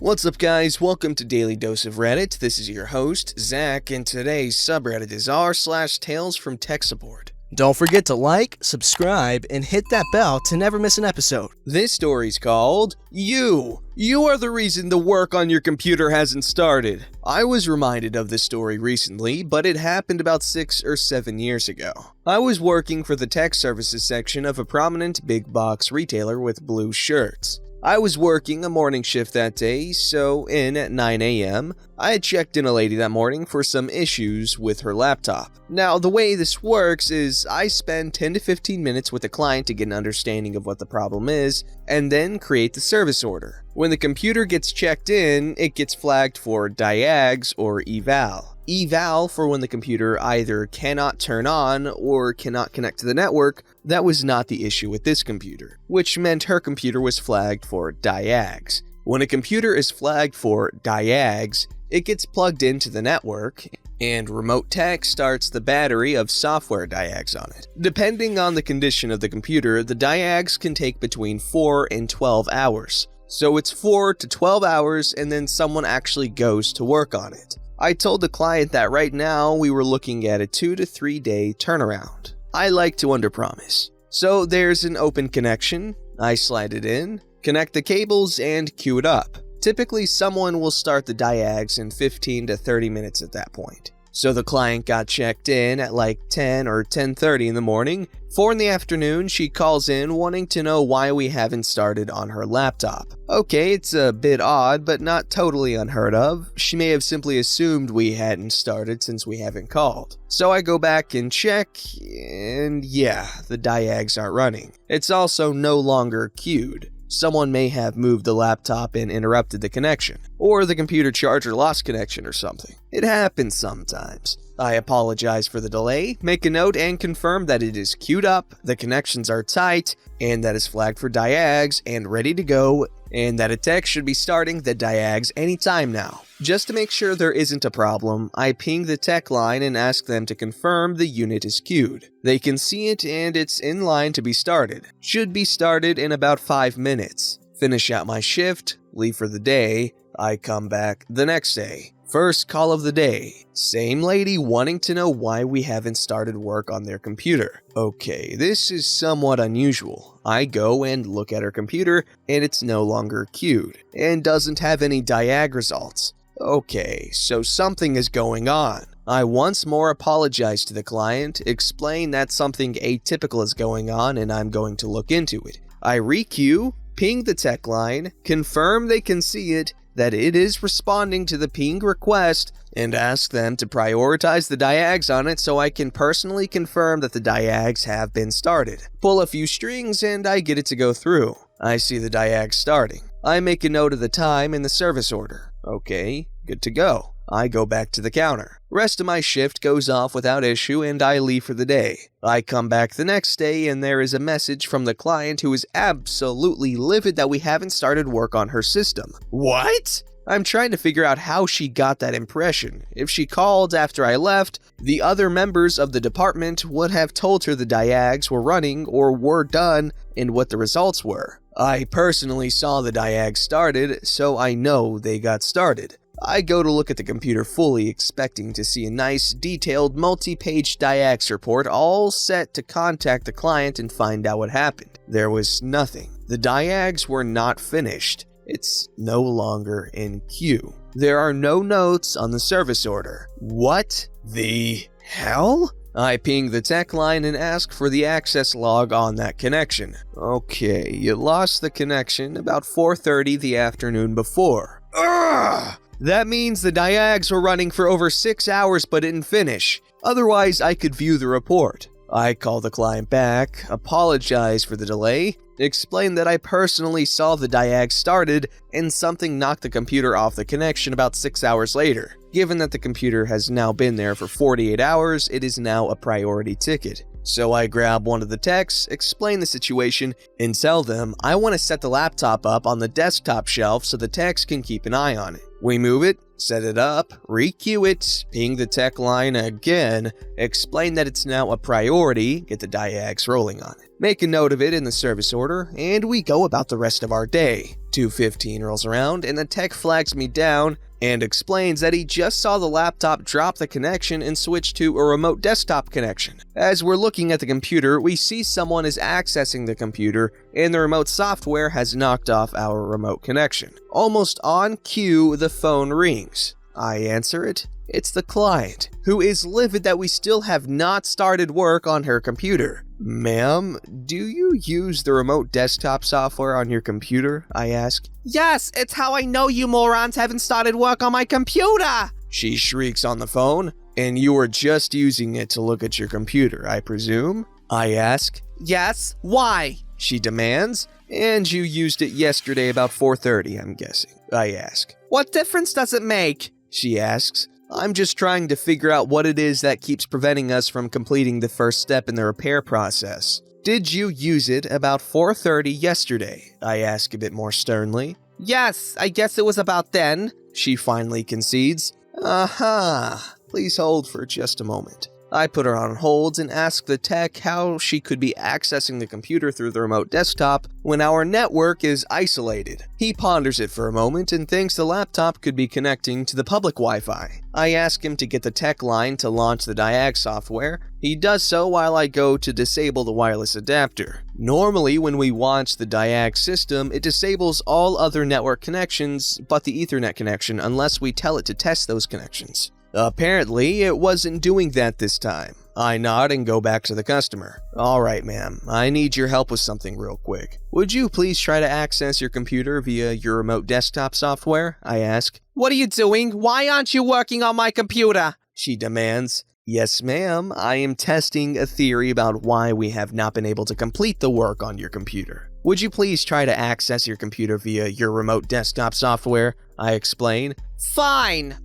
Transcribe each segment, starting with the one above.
What's up guys, welcome to Daily Dose of Reddit. This is your host, Zach, and today's subreddit is r/TalesFromTechSupport. Don't forget to like, subscribe, and hit that bell to never miss an episode. This story's called, You Are the Reason the Work on Your Computer Hasn't Started. I was reminded of this story recently, but it happened about 6 or 7 years ago. I was working for the tech services section of a prominent big box retailer with blue shirts. I was working a morning shift that day, so in at 9 a.m., I had checked in a lady that morning for some issues with her laptop. Now, the way this works is I spend 10 to 15 minutes with the client to get an understanding of what the problem is, and then create the service order. When the computer gets checked in, it gets flagged for diags or eval. Eval for when the computer either cannot turn on or cannot connect to the network. That was not the issue with this computer, which meant her computer was flagged for diags. When a computer is flagged for diags, it gets plugged into the network, and remote tech starts the battery of software diags on it. Depending on the condition of the computer, the diags can take between 4 and 12 hours. So it's 4 to 12 hours and then someone actually goes to work on it. I told the client that right now we were looking at a 2 to 3 day turnaround. I like to underpromise. So there's an open connection, I slide it in, connect the cables, and queue it up. Typically someone will start the diags in 15 to 30 minutes at that point. So the client got checked in at like 10 or 10:30 in the morning. 4 in the afternoon, she calls in wanting to know why we haven't started on her laptop. Okay, it's a bit odd, but not totally unheard of. She may have simply assumed we hadn't started since we haven't called. So I go back and check, and yeah, the diags aren't running. It's also no longer queued. Someone may have moved the laptop and interrupted the connection, or the computer charger lost connection or something. It happens sometimes. I apologize for the delay, make a note, and confirm that it is queued up, the connections are tight, and that is flagged for diags and ready to go, and that a tech should be starting the diags anytime now. Just to make sure there isn't a problem, I ping the tech line and ask them to confirm the unit is queued. They can see it and it's in line to be started. Should be started in about 5 minutes. Finish out my shift, leave for the day, I come back the next day. First call of the day. Same lady wanting to know why we haven't started work on their computer. Okay, this is somewhat unusual. I go and look at her computer and it's no longer queued and doesn't have any diag results. Okay, so something is going on. I once more apologize to the client, explain that something atypical is going on and I'm going to look into it. I re-queue, ping the tech line, confirm they can see it, that it is responding to the ping request, and ask them to prioritize the diags on it so I can personally confirm that the diags have been started. Pull a few strings and I get it to go through. I see the diags starting. I make a note of the time in the service order. Okay, good to go. I go back to the counter. Rest of my shift goes off without issue and I leave for the day. I come back the next day and there is a message from the client who is absolutely livid that we haven't started work on her system. What? I'm trying to figure out how she got that impression. If she called after I left, the other members of the department would have told her the diags were running or were done and what the results were. I personally saw the diags started, so I know they got started. I go to look at the computer fully expecting to see a nice, detailed, multi-page diags report all set to contact the client and find out what happened. There was nothing. The diags were not finished. It's no longer in queue. There are no notes on the service order. What the hell? I ping the tech line and ask for the access log on that connection. Okay, you lost the connection about 4:30 the afternoon before. Ugh! That means the diags were running for over 6 hours but didn't finish. Otherwise, I could view the report. I call the client back, apologize for the delay, explain that I personally saw the diag started and something knocked the computer off the connection about 6 hours later. Given that the computer has now been there for 48 hours, it is now a priority ticket. So I grab one of the techs, explain the situation, and tell them I want to set the laptop up on the desktop shelf so the techs can keep an eye on it. We move it, set it up, re-queue it, ping the tech line again, explain that it's now a priority, get the diags rolling on it. Make a note of it in the service order, and we go about the rest of our day. 2:15 rolls around, and the tech flags me down and explains that he just saw the laptop drop the connection and switch to a remote desktop connection. As we're looking at the computer, we see someone is accessing the computer, and the remote software has knocked off our remote connection. Almost on cue, the phone rings. I answer it. It's the client, who is livid that we still have not started work on her computer. Ma'am, do you use the remote desktop software on your computer? I ask. Yes, it's how I know you morons haven't started work on my computer! She shrieks on the phone. And you were just using it to look at your computer, I presume? I ask. Yes, why? She demands. And you used it yesterday about 4:30, I'm guessing. I ask. What difference does it make? She asks. I'm just trying to figure out what it is that keeps preventing us from completing the first step in the repair process. Did you use it about 4:30 yesterday? I ask a bit more sternly. Yes, I guess it was about then. She finally concedes. Aha. Please hold for just a moment. I put her on hold and ask the tech how she could be accessing the computer through the remote desktop when our network is isolated. He ponders it for a moment and thinks the laptop could be connecting to the public Wi-Fi. I ask him to get the tech line to launch the Diag software. He does so while I go to disable the wireless adapter. Normally, when we launch the Diag system, it disables all other network connections but the Ethernet connection unless we tell it to test those connections. Apparently, it wasn't doing that this time. I nod and go back to the customer. Alright, ma'am, I need your help with something real quick. Would you please try to access your computer via your remote desktop software? I ask. What are you doing? Why aren't you working on my computer? She demands. Yes, ma'am, I am testing a theory about why we have not been able to complete the work on your computer. Would you please try to access your computer via your remote desktop software? I explain. Fine.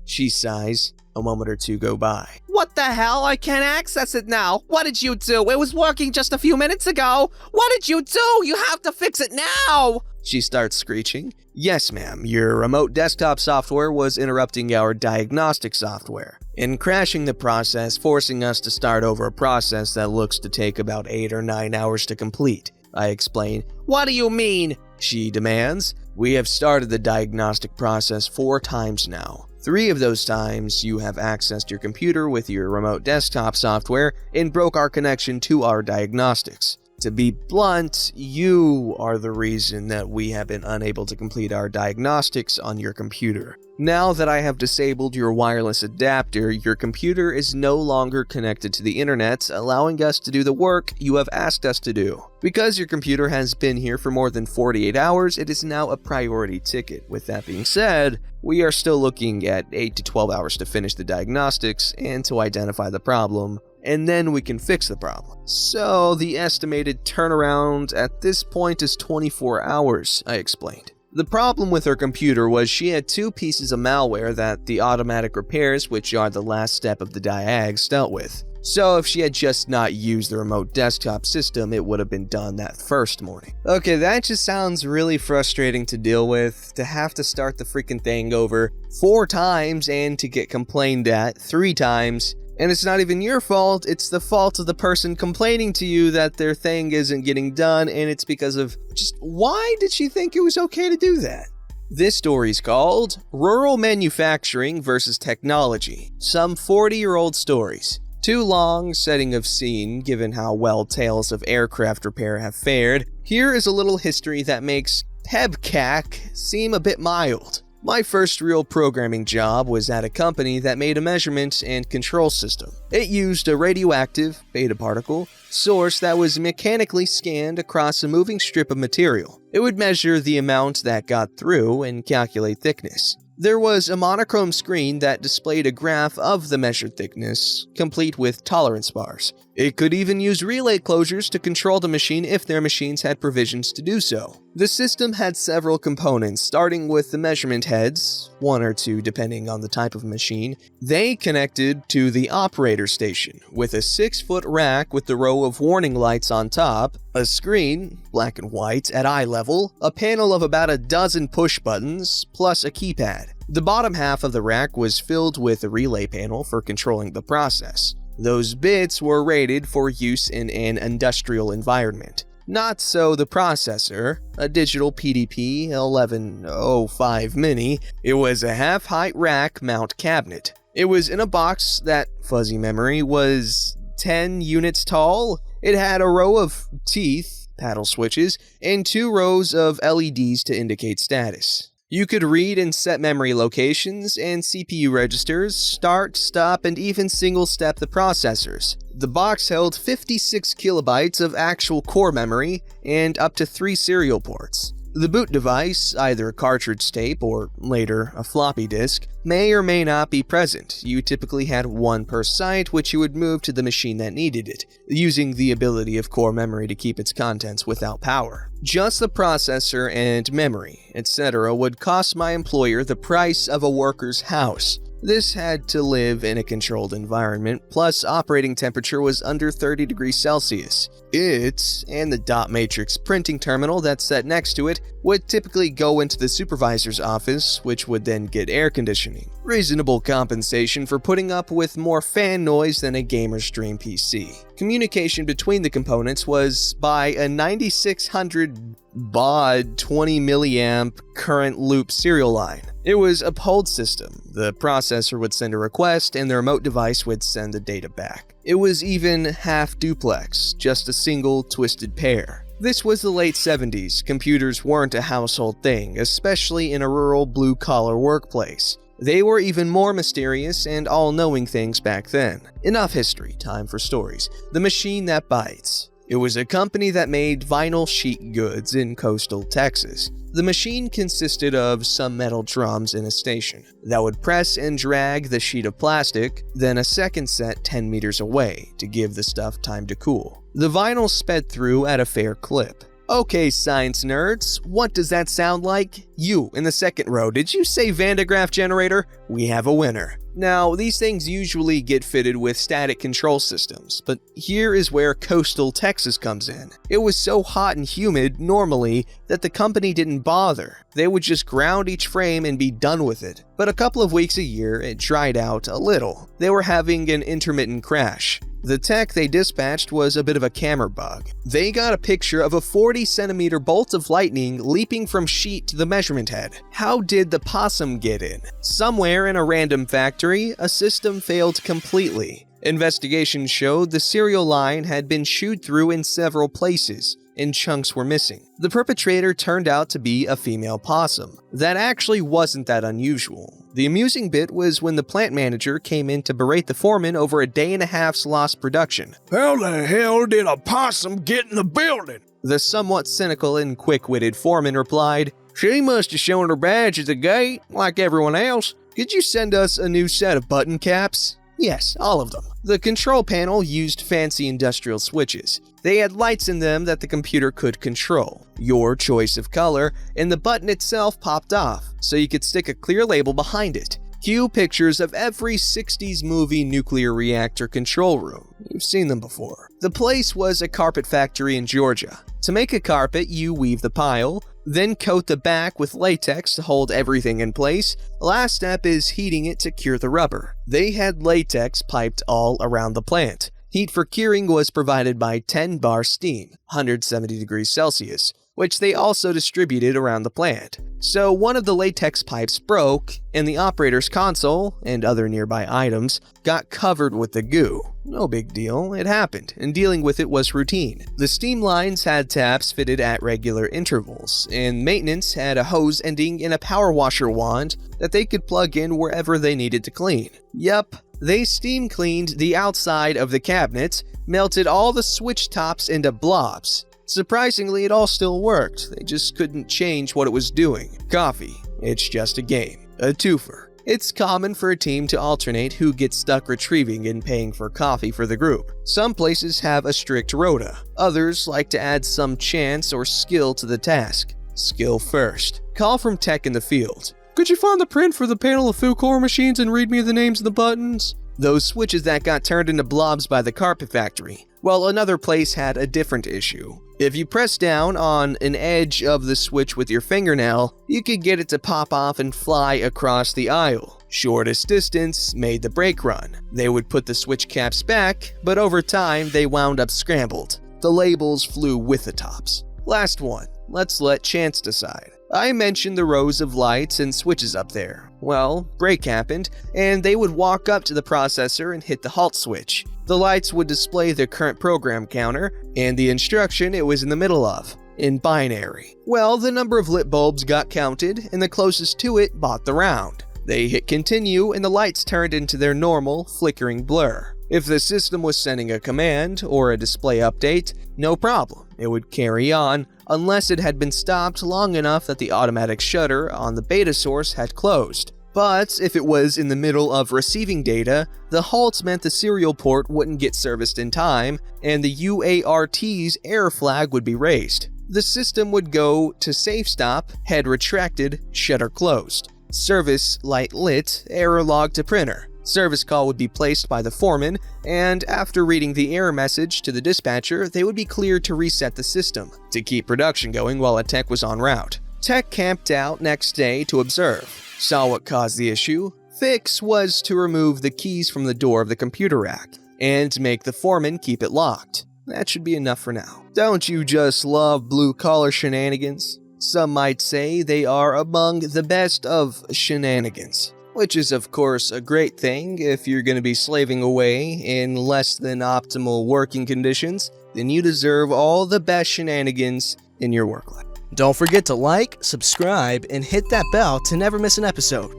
She sighs. A moment or two go by. What the hell? I can't access it now. What did you do? It was working just a few minutes ago. What did you do? You have to fix it now. She starts screeching. Yes, ma'am, your remote desktop software was interrupting our diagnostic software and crashing the process, forcing us to start over a process that looks to take about 8 or 9 hours to complete. I explain. What do you mean? She demands. We have started the diagnostic process 4 times now. 3 of those times, you have accessed your computer with your remote desktop software and broke our connection to our diagnostics. To be blunt, you are the reason that we have been unable to complete our diagnostics on your computer. Now that I have disabled your wireless adapter, your computer is no longer connected to the internet, allowing us to do the work you have asked us to do. Because your computer has been here for more than 48 hours, it is now a priority ticket. With that being said, we are still looking at 8 to 12 hours to finish the diagnostics and to identify the problem, and then we can fix the problem. So the estimated turnaround at this point is 24 hours, I explained. The problem with her computer was she had 2 pieces of malware that the automatic repairs, which are the last step of the diags, dealt with. So if she had just not used the remote desktop system, it would have been done that first morning. Okay, that just sounds really frustrating to deal with, to have to start the freaking thing over 4 times and to get complained at 3 times. And it's not even your fault, it's the fault of the person complaining to you that their thing isn't getting done, and it's because of just why did she think it was okay to do that? This story's called Rural Manufacturing versus Technology. Some 40-year-old stories. Too long setting of scene given how well tales of aircraft repair have fared. Here is a little history that makes PEBCAC seem a bit mild. My first real programming job was at a company that made a measurement and control system. It used a radioactive beta particle source that was mechanically scanned across a moving strip of material. It would measure the amount that got through and calculate thickness. There was a monochrome screen that displayed a graph of the measured thickness, complete with tolerance bars. It could even use relay closures to control the machine if their machines had provisions to do so. The system had several components, starting with the measurement heads, one or two depending on the type of machine. They connected to the operator station, with a 6-foot rack with the row of warning lights on top, a screen, black and white, at eye level, a panel of about a dozen push buttons, plus a keypad. The bottom half of the rack was filled with a relay panel for controlling the process. Those bits were rated for use in an industrial environment. Not so the processor, a digital PDP 1105 Mini. It was a half-height rack mount cabinet. It was in a box that, fuzzy memory, was 10 units tall. It had a row of teeth, paddle switches, and 2 rows of LEDs to indicate status. You could read and set memory locations and CPU registers, start, stop, and even single-step the processors. The box held 56 kilobytes of actual core memory and up to 3 serial ports. The boot device, either a cartridge tape or, later, a floppy disk, may or may not be present. You typically had one per site, which you would move to the machine that needed it, using the ability of core memory to keep its contents without power. Just the processor and memory, etc. would cost my employer the price of a worker's house. This had to live in a controlled environment, plus operating temperature was under 30 degrees Celsius. It, and the dot matrix printing terminal that's set next to it, would typically go into the supervisor's office, which would then get air conditioning. Reasonable compensation for putting up with more fan noise than a gamer's dream PC. Communication between the components was by a 9600 baud 20 milliamp current loop serial line. It was a hold system. The processor would send a request and the remote device would send the data back. It was even half duplex, just a single twisted pair. This was the late 70s. Computers weren't a household thing, especially in a rural blue-collar workplace. They were even more mysterious and all-knowing things back then. Enough history, time for stories. The machine that bites. It was a company that made vinyl sheet goods in coastal Texas. The machine consisted of some metal drums in a station that would press and drag the sheet of plastic, then a second set 10 meters away to give the stuff time to cool. The vinyl sped through at a fair clip. Okay, science nerds, what does that sound like? You, in the second row, did you say Van de Graaff generator? We have a winner. Now, these things usually get fitted with static control systems, but here is where coastal Texas comes in. It was so hot and humid, normally, that the company didn't bother. They would just ground each frame and be done with it. But a couple of weeks a year, it dried out a little. They were having an intermittent crash. The tech they dispatched was a bit of a camera bug. They got a picture of a 40-centimeter bolt of lightning leaping from sheet to the measurement head. How did the possum get in? Somewhere in a random factory, a system failed completely. Investigation showed the serial line had been chewed through in several places, and chunks were missing. The perpetrator turned out to be a female possum. That actually wasn't that unusual. The amusing bit was when the plant manager came in to berate the foreman over a day-and-a-half's lost production. How the hell did a possum get in the building? The somewhat cynical and quick-witted foreman replied, She must have shown her badge at the gate, like everyone else. Could you send us a new set of button caps? Yes, all of them. The control panel used fancy industrial switches. They had lights in them that the computer could control, your choice of color, and the button itself popped off, so you could stick a clear label behind it. Cue pictures of every 60s movie nuclear reactor control room. You've seen them before. The place was a carpet factory in Georgia. To make a carpet, you weave the pile, then coat the back with latex to hold everything in place. Last step is heating it to cure the rubber. They had latex piped all around the plant. Heat for curing was provided by 10 bar steam, 170 degrees Celsius, which they also distributed around the plant. So one of the latex pipes broke, and the operator's console, and other nearby items, got covered with the goo. No big deal, it happened, and dealing with it was routine. The steam lines had taps fitted at regular intervals, and maintenance had a hose ending in a power washer wand that they could plug in wherever they needed to clean. Yup, they steam cleaned the outside of the cabinet, melted all the switch tops into blobs. Surprisingly, it all still worked. They just couldn't change what it was doing. Coffee, it's just a game. A twofer. It's common for a team to alternate who gets stuck retrieving and paying for coffee for the group. Some places have a strict rota. Others like to add some chance or skill to the task. Skill first. Call from tech in the field. Could you find the print for the panel of food core machines and read me the names of the buttons? Those switches that got turned into blobs by the carpet factory. Well, another place had a different issue. If you press down on an edge of the switch with your fingernail, you could get it to pop off and fly across the aisle. Shortest distance made the brake run. They would put the switch caps back, but over time they wound up scrambled. The labels flew with the tops. Last one. Let's let chance decide. I mentioned the rows of lights and switches up there. Well, break happened, and they would walk up to the processor and hit the halt switch. The lights would display the current program counter and the instruction it was in the middle of, in binary. Well, the number of lit bulbs got counted, and the closest to it bought the round. They hit continue, and the lights turned into their normal, flickering blur. If the system was sending a command or a display update, no problem. It would carry on, unless it had been stopped long enough that the automatic shutter on the beta source had closed. But if it was in the middle of receiving data, the halt meant the serial port wouldn't get serviced in time, and the UART's error flag would be raised. The system would go to safe stop, head retracted, shutter closed. Service light lit, error log to printer. Service call would be placed by the foreman, and after reading the error message to the dispatcher, they would be cleared to reset the system to keep production going while a tech was en route. Tech camped out next day to observe, saw what caused the issue. Fix was to remove the keys from the door of the computer rack and make the foreman keep it locked. That should be enough for now. Don't you just love blue-collar shenanigans? Some might say they are among the best of shenanigans. Which is of course a great thing if you're going to be slaving away in less than optimal working conditions, then you deserve all the best shenanigans in your work life. Don't forget to like, subscribe, and hit that bell to never miss an episode.